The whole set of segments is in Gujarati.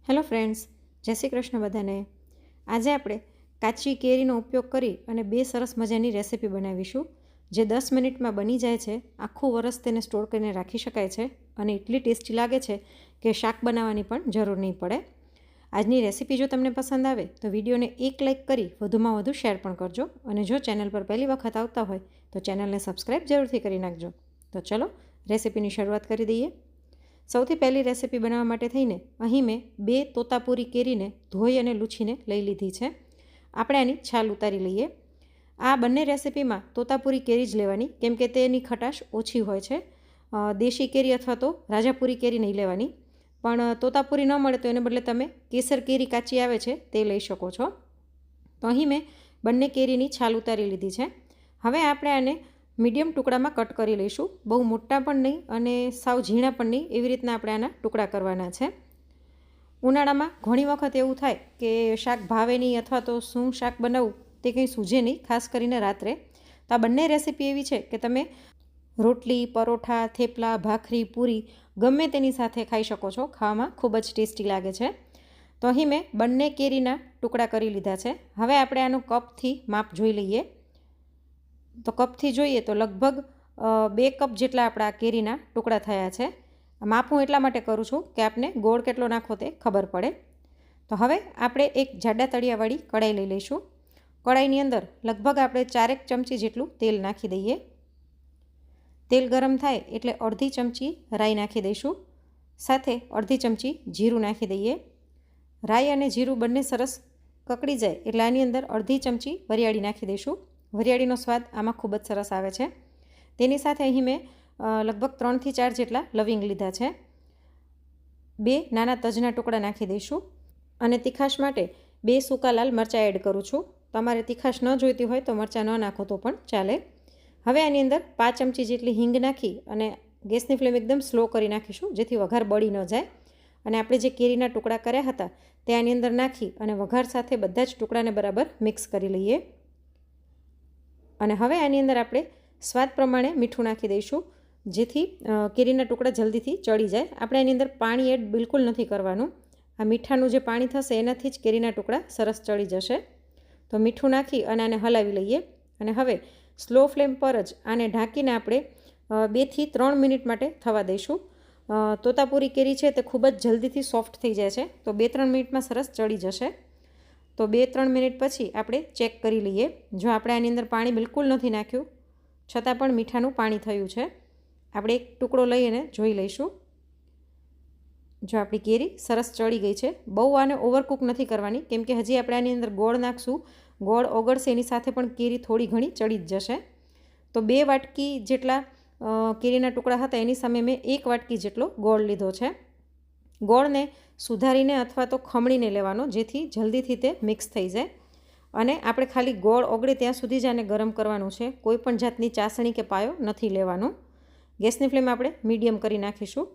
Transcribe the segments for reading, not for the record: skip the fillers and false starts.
હેલો ફ્રેન્ડ્સ, જય શ્રી કૃષ્ણ બધાને. આજે આપણે કાચી કેરીનો ઉપયોગ કરી અને બે સરસ મજાની રેસીપી બનાવીશું જે 10 મિનિટમાં બની જાય છે. આખું વરસ તેને સ્ટોર કરીને રાખી શકાય છે અને એટલી ટેસ્ટી લાગે છે કે શાક બનાવવાની પણ જરૂર નહીં પડે. આજની રેસીપી જો તમને પસંદ આવે તો વિડીયોને એક લાઇક કરી વધુમાં વધુ શેર પણ કરજો અને જો ચેનલ પર પહેલી વખત આવતા હોય તો ચેનલને સબસ્ક્રાઈબ જરૂરથી કરી નાખજો. તો ચલો રેસીપીની શરૂઆત કરી દઈએ. સૌથી પહેલી રેસીપી બનાવવા માટે થઈને અહીં મેં 2 તોતાપુરી કેરીને ધોઈ અને લૂછીને લઈ લીધી છે. આપણે આની છાલ ઉતારી લઈએ. આ બંને રેસીપીમાં તોતાપુરી કેરી જ લેવાની, કેમ કે તેની ખટાશ ઓછી હોય છે. દેશી કેરી અથવા તો રાજાપુરી કેરી નહીં લેવાની, પણ તોતાપુરી ન મળે તો એને બદલે તમે કેસર કેરી કાચી આવે છે તે લઈ શકો છો. તો અહીં મેં બંને કેરીની છાલ ઉતારી લીધી છે. હવે આપણે આને મીડિયમ ટુકડામાં કટ કરી લઈશું. બહુ મોટા પણ નહીં અને સાવ ઝીણા પણ નહીં, એવી રીતના આપણે આના ટુકડા કરવાના છે. ઉનાળામાં ઘણી વખત એવું થાય કે શાક ભાવે નહીં અથવા તો શું શાક બનાવવું તે કંઈ સૂઝે નહીં, ખાસ કરીને રાત્રે. તો આ બંને રેસીપી એવી છે કે તમે રોટલી, પરોઠા, થેપલા, ભાખરી, પૂરી ગમે તેની સાથે ખાઈ શકો છો. ખાવામાં ખૂબ જ ટેસ્ટી લાગે છે. તો અહીં મેં બંને કેરીના ટુકડા કરી લીધા છે. હવે આપણે આનું કપથી માપ જોઈ લઈએ. તો કપથી જોઈએ તો લગભગ 2 કપ જેટલા આપણા કેરીના ટુકડા થયા છે. માપ હું એટલા માટે કરું છું કે આપને ગોળ કેટલો નાખવો તે ખબર પડે. તો હવે આપણે એક જાડા તળિયાવાળી કઢાઈ લઈ લઈશું. કઢાઈની અંદર લગભગ આપણે 4 ચમચી જેટલું તેલ નાખી દઈએ. તેલ ગરમ થાય એટલે અડધી ચમચી રાઈ નાખી દઈશું. સાથે અડધી ચમચી જીરું નાખી દઈએ. રાઈ અને જીરું બંને સરસ કકડી જાય એટલે આની અંદર અડધી ચમચી વરિયાળી નાખી દઈશું. વરિયાળીનો સ્વાદ આમાં ખૂબ જ સરસ આવે છે. તેની સાથે અહીં મેં લગભગ 3 થી 4 જેટલા લવિંગ લીધા છે. 2 નાના તજના ટુકડા નાખી દઈશું અને તીખાશ માટે 2 સૂકા લાલ મરચાં એડ કરું છું. તમારે તીખાશ ન જોઈતી હોય તો મરચાં ન નાખો તો પણ ચાલે. હવે આની અંદર 5 ચમચી જેટલી હિંગ નાખી અને ગેસની ફ્લેમ એકદમ સ્લો કરી નાખીશું, જેથી વઘાર બળી ન જાય. અને આપણે જે કેરીના ટુકડા કર્યા હતા તે આની અંદર નાખી અને વઘાર સાથે બધા જ ટુકડાને બરાબર મિક્સ કરી લઈએ. અને હવે આની અંદર આપણે સ્વાદ પ્રમાણે મીઠું નાખી દઈશું, જેથી કેરીના ટુકડા જલ્દીથી ચડી જાય. આપણે એની અંદર પાણી એડ બિલકુલ નથી કરવાનું. આ મીઠાનું જે પાણી થશે એનાથી જ કેરીના ટુકડા સરસ ચડી જશે. તો મીઠું નાખી અને આને હલાવી લઈએ. અને હવે સ્લો ફ્લેમ પર જ આને ઢાંકીને આપણે 2 થી 3 મિનિટ માટે થવા દઈશું. તોતાપુરી કેરી છે તે ખૂબ જ જલ્દીથી સોફ્ટ થઈ જાય છે, તો 2-3 મિનિટમાં સરસ ચડી જશે. તો 2-3 મિનિટ પછી આપણે ચેક કરી લઈએ. જો આપણે આની અંદર પાણી બિલકુલ નથી નાખ્યું છતાં પણ મીઠાનું પાણી થયું છે. આપણે એક ટુકડો લઈને જોઈ લઈશું. જો આપણી કેરી સરસ ચડી ગઈ છે. બહુ આને ઓવરકુક નથી કરવાની, કેમ કે હજી આપણે આની અંદર ગોળ નાખશું. ગોળ ઓગળશે એની સાથે પણ કેરી થોડી ઘણી ચડી જ જશે. તો 2 વાટકી જેટલા કેરીના ટુકડા હતા એની સામે મેં 1 વાટકી જેટલો ગોળ લીધો છે. ગોળને સુધારીને અથવા તો ખમણીને લેવાનો, જેથી જલ્દીથી તે મિક્સ થઈ જાય. અને આપણે ખાલી ગોળ ઓગળે ત્યાં સુધી જ આને ગરમ કરવાનું છે. કોઈ પણ જાતની ચાસણી કે પાયો નથી લેવાનો. ગેસની ફ્લેમ આપણે મીડિયમ કરી નાખીશું.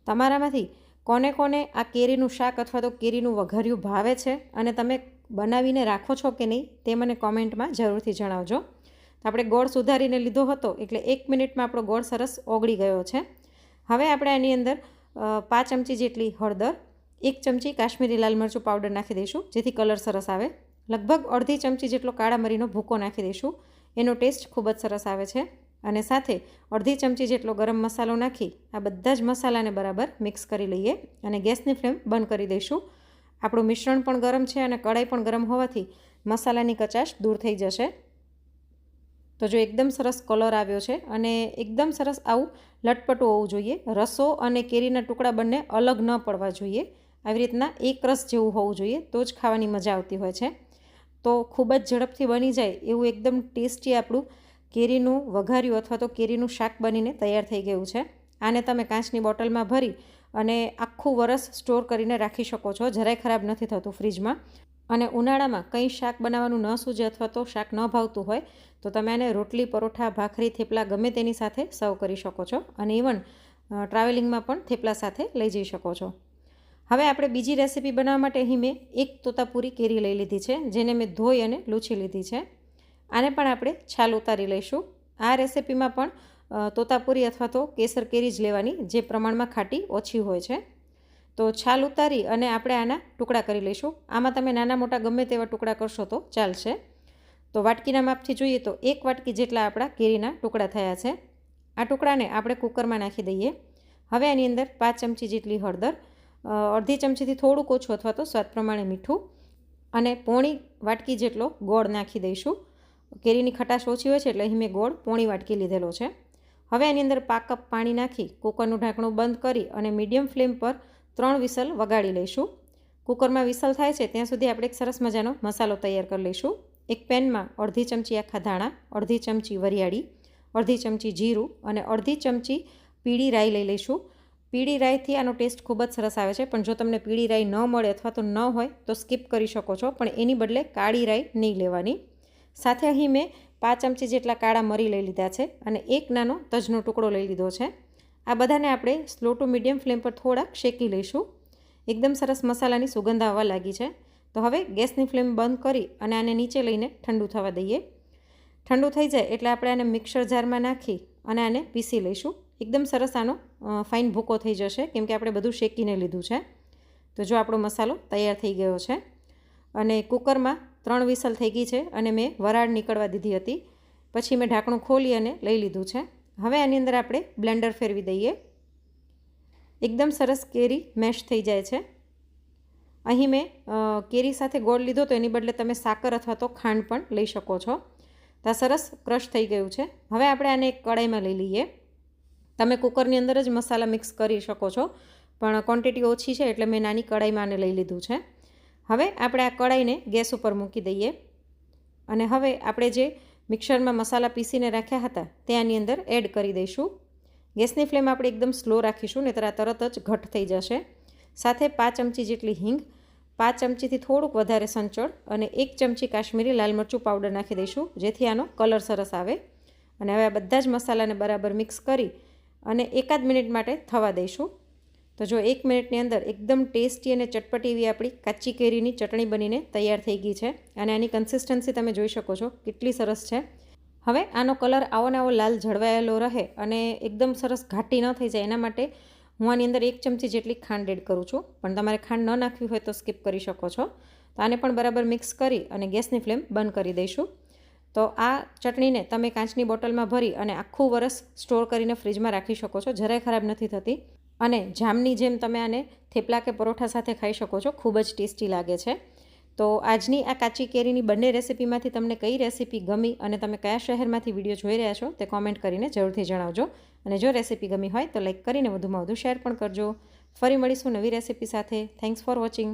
તમારામાંથી કોને કોને આ કેરીનું શાક અથવા તો કેરીનું વઘાર્યું ભાવે છે અને તમે બનાવીને રાખો છો કે નહીં તે મને કોમેન્ટમાં જરૂરથી જણાવજો. તો આપણે ગોળ સુધારીને લીધો હતો એટલે 1 મિનિટમાં આપણો ગોળ સરસ ઓગળી ગયો છે. હવે આપણે આની અંદર 5 ચમચી જેટલી હળદર, 1 ચમચી કાશ્મીરી લાલ મરચું પાવડર નાખી દઈશું, જેથી કલર સરસ આવે. લગભગ અડધી ચમચી જેટલો કાળા મરીનો ભૂકો નાખી દઈશું. એનો ટેસ્ટ ખૂબ જ સરસ આવે છે. અને સાથે અડધી ચમચી જેટલો ગરમ મસાલો નાખી આ બધા જ મસાલાને બરાબર મિક્સ કરી લઈએ અને ગેસની ફ્લેમ બંધ કરી દઈશું. આપણું મિશ્રણ પણ ગરમ છે અને કઢાઈ પણ ગરમ હોવાથી મસાલાની કચાશ દૂર થઈ જશે. તો જો એકદમ સરસ કલર આવ્યો છે અને એકદમ સરસ આવું લટપટું હોવું જોઈએ. રસો અને કેરીના ટુકડા બંને અલગ ન પડવા જોઈએ. આવી રીતના એક રસ જેવું હોવું જોઈએ, તો જ ખાવાની મજા આવતી હોય છે. તો ખૂબ જ ઝડપથી બની જાય એવું એકદમ ટેસ્ટી આપણું કેરીનું વઘાર્યું અથવા તો કેરીનું શાક બનીને તૈયાર થઈ ગયું છે. આને તમે કાચની બોટલમાં ભરી અને આખું વરસ સ્ટોર કરીને રાખી શકો છો. જરાય ખરાબ નથી થતું ફ્રીજમાં. અને ઉનાળામાં કંઈ શાક બનાવવાનું ન સૂજે અથવા તો શાક ન ભાવતું હોય તો તમે આને રોટલી, પરોઠા, ભાખરી, થેપલા ગમે તેની સાથે સર્વ કરી શકો છો. અને ઇવન ટ્રાવેલિંગમાં પણ થેપલા સાથે લઈ જઈ શકો છો. હવે આપણે બીજી રેસીપી બનાવવા માટે અહીં મેં 1 તોતાપુરી કેરી લઈ લીધી છે, જેને મેં ધોઈ અને લૂછી લીધી છે. આને પણ આપણે છાલ ઉતારી લઈશું. આ રેસીપીમાં પણ તોતાપુરી અથવા તો કેસર કેરી જ લેવાની, જે પ્રમાણમાં ખાટી ઓછી હોય છે. તો છાલ ઉતારી અને આપણે આના ટુકડા કરી લઈશું. આમાં તમે નાના મોટા ગમે તેવા ટુકડા કરશો તો ચાલશે. તો વાટકીના માપથી જોઈએ તો 1 વાટકી જેટલા આપણા કેરીના ટુકડા થયા છે. આ ટુકડાને આપણે કુકરમાં નાખી દઈએ. હવે આની અંદર 5 ચમચી જેટલી હળદર, અડધી ચમચીથી થોડુંક ઓછું અથવા તો સ્વાદ પ્રમાણે મીઠું અને પોણી વાટકી જેટલો ગોળ નાખી દઈશું. કેરીની ખટાશ ઓછી હોય છે એટલે અહીં મેં ગોળ પોણી વાટકી લીધેલો છે. હવે આની અંદર 1 કપ પાણી નાખી કુકરનું ઢાંકણું બંધ કરી અને મીડિયમ ફ્લેમ પર 3 વિસલ વગાડી લઈશું. કુકરમાં વિસલ થાય છે ત્યાં સુધી આપણે એક સરસ મજાનો મસાલો તૈયાર કરી લઈશું. એક પેનમાં અડધી ચમચી આખા ધાણા, અડધી ચમચી વરિયાળી, અડધી ચમચી જીરું અને અડધી ચમચી પીળી રાઈ લઈ લઈશું. પીળી રાઈથી આનો ટેસ્ટ ખૂબ જ સરસ આવે છે, પણ જો તમને પીળી રાઈ ન મળે અથવા તો ન હોય તો સ્કીપ કરી શકો છો, પણ એની બદલે કાળી રાઈ નહીં લેવાની. સાથે અહીં મેં 5 ચમચી જેટલા કાળા મરી લઈ લીધા છે અને એક નાનો તજનો ટુકડો લઈ લીધો છે. આ બધાને આપણે સ્લો ટુ મીડિયમ ફ્લેમ પર થોડાક શેકી લઈશું. એકદમ સરસ મસાલાની સુગંધ આવવા લાગી છે. તો હવે ગેસની ફ્લેમ બંધ કરી અને આને નીચે લઈને ઠંડુ થવા દઈએ. ઠંડુ થઈ જાય એટલે આપણે આને મિક્સર જારમાં નાખી અને આને પીસી લઈશું. એકદમ સરસ આનો ફાઇન ભૂકો થઈ જશે કેમ કે આપણે બધું શેકીને લીધું છે. તો જો આપણો મસાલો તૈયાર થઈ ગયો છે અને કુકરમાં 3 વિસલ થઈ ગઈ છે અને મેં વરાળ નીકળવા દીધી હતી. પછી મેં ઢાંકણું ખોલી અને લઈ લીધું છે. હવે આની અંદર આપણે બ્લેન્ડર ફેરવી દઈએ. એકદમ સરસ કેરી મેશ થઈ જાય છે. અહીં મેં કેરી સાથે ગોળ લીધો તો એની બદલે તમે સાકર અથવા તો ખાંડ પણ લઈ શકો છો. તો આ સરસ ક્રશ થઈ ગયું છે. હવે આપણે આને એક કડાઈમાં લઈ લઈએ. તમે કુકરની અંદર જ મસાલા મિક્સ કરી શકો છો, પણ ક્વોન્ટિટી ઓછી છે એટલે મેં નાની કડાઈમાં આને લઈ લીધું છે. હવે આપણે આ કડાઈને ગેસ ઉપર મૂકી દઈએ અને હવે આપણે જે મિક્સરમાં મસાલા પીસીને રાખ્યા હતા તે આની અંદર એડ કરી દઈશું. ગેસની ફ્લેમ આપણે એકદમ સ્લો રાખીશું, નહીંતર આ તરત જ ઘટ થઈ જશે. સાથે 5 ચમચી જેટલી હિંગ, 5 ચમચીથી થોડુંક વધારે સંચળ અને 1 ચમચી કાશ્મીરી લાલ મરચું પાવડર નાખી દઈશું જેથી આનો કલર સરસ આવે. અને હવે આ બધા જ મસાલાને બરાબર મિક્સ કરી અને 1 મિનિટ માટે થવા દઈશું. તો જો 1 મિનિટની અંદર એકદમ ટેસ્ટી અને ચટપટી એવી આપણી કાચી કેરીની ચટણી બનીને તૈયાર થઈ ગઈ છે. અને આની કન્સિસ્ટન્સી તમે જોઈ શકો છો કેટલી સરસ છે. હવે આનો કલર આવો ને આવો લાલ જળવાયેલો રહે અને એકદમ સરસ ઘાટી ન થઈ જાય એના માટે હું આની અંદર 1 ચમચી જેટલી ખાંડ એડ કરું છું, પણ તમારે ખાંડ ન નાખવી હોય તો સ્કીપ કરી શકો છો. તો આને પણ બરાબર મિક્સ કરી અને ગેસની ફ્લેમ બંધ કરી દઈશું. તો આ ચટણીને તમે કાચની બોટલમાં ભરી અને આખું વરસ સ્ટોર કરીને ફ્રીજમાં રાખી શકો છો, જરાય ખરાબ નથી થતી. અને જામની જેમ તમે આને થેપલા કે પરોઠા સાથે ખાઈ શકો છો, ખૂબ જ ટેસ્ટી લાગે છે. તો આજની આ કાચી કેરીની બંને રેસીપીમાંથી તમને કઈ રેસીપી ગમી અને તમે કયા શહેરમાંથી વિડીયો જોઈ રહ્યા છો તે કોમેન્ટ કરીને જરૂરથી જણાવજો. અને જો રેસીપી ગમી હોય તો લાઈક કરીને વધુમાં વધુ શેર પણ કરજો. ફરી મળીશું નવી રેસીપી સાથે. Thanks for watching.